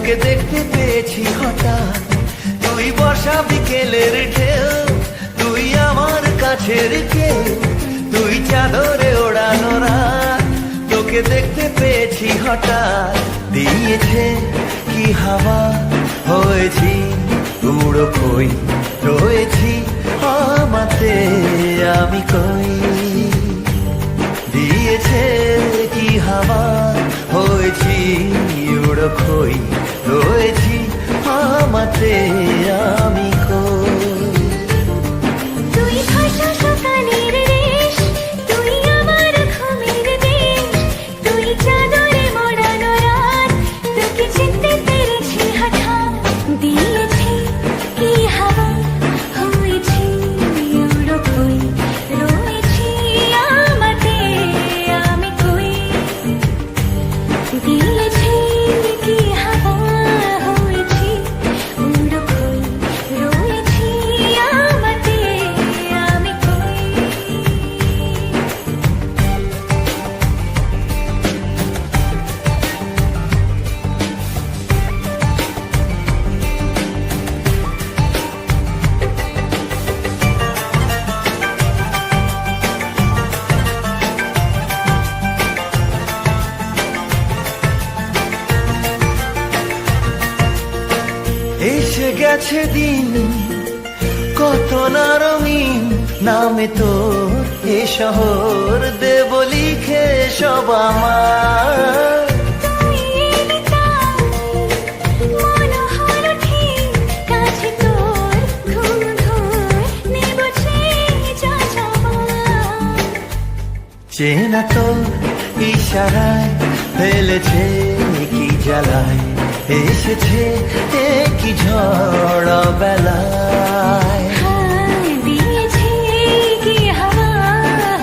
তোকে দেখতে পেয়েছি হঠাৎ, তুই বর্ষা বিকেলের ঢেউ, তুই আমার কাছের কেউ, তুই চাদরে ওড়ানো রাত। তোকে দেখতে পেয়েছি হঠাৎ, দিয়েছে কি হাওয়া, হয়েছি উড়ো কই, রয়েছি আমাতে আমি কই। দিয়েছে কি হাওয়া, হয়েছি উড়ো কই, রয়েছি আমাতে আমি কই। তুই ভাষা সকালের রেশ, তুই আমার ঘুমের দেশ, তুই চাদরে মোড়ানো রাত। তোকে চিনতে পেরেছি হঠাৎ, দিয়েছি কি হাওয়া, হয়েছি উড়ো কই, রয়েছি আমাতে আমি কই। দিয়েছি কি হাওয়া, হয়েছি উড়ো কই, রয়েছি আমাতে আমি কই। এসে গেছে দিন কত না রঙিন, নামে তোর এ শহর দেব লিখে সব আমার। তুই এলি তাই মনোহর ঠিক, কাছে তোর ঘুম ঘোর নেব চেয়ে যা যাবার। চেনা তোর ইশারায় ফেলেছে কি জ্বালায়, এসেছে কি ঝড় বেলায়। দিয়েছি কি হাওয়া,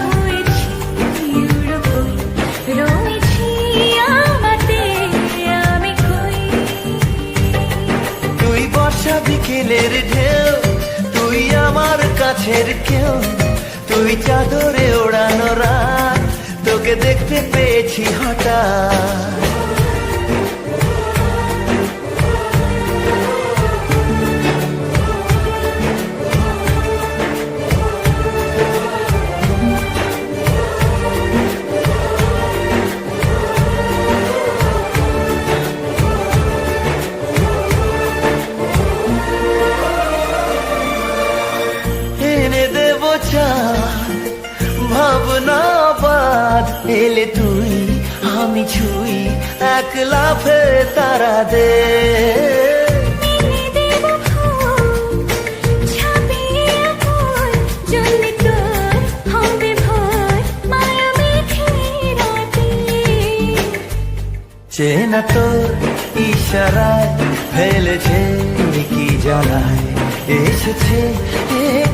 হয়েছি উড়ো কই, রয়েছি আমাতে আমি কই। তুই বর্ষা বিকেলের ঢেউ, তুই আমার কাছের কেউ, তুই চাদরে ওড়ানো রাত। তোকে দেখতে পেয়েছি হঠাৎ, এনে দেব চাঁদ ভাবনা বাদ। এলে তুই আমি ছুই, এক লাফে তারা দে। মেলে দেব ফুল, ছাপিয়ে ফুল, জ্বললে তোর হবে ভোর, মায়া মেঘে রাতে। চেনা তোর ইশারায় ফেলেছে কি জ্বালায়, এসেছে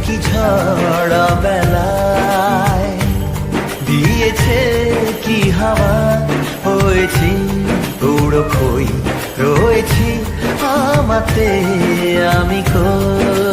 কি ঝড় বেলায়। দিয়েছে কি হাওয়া, হয়েছি উড়ো কই, রয়েছি আমাতে আমি কই।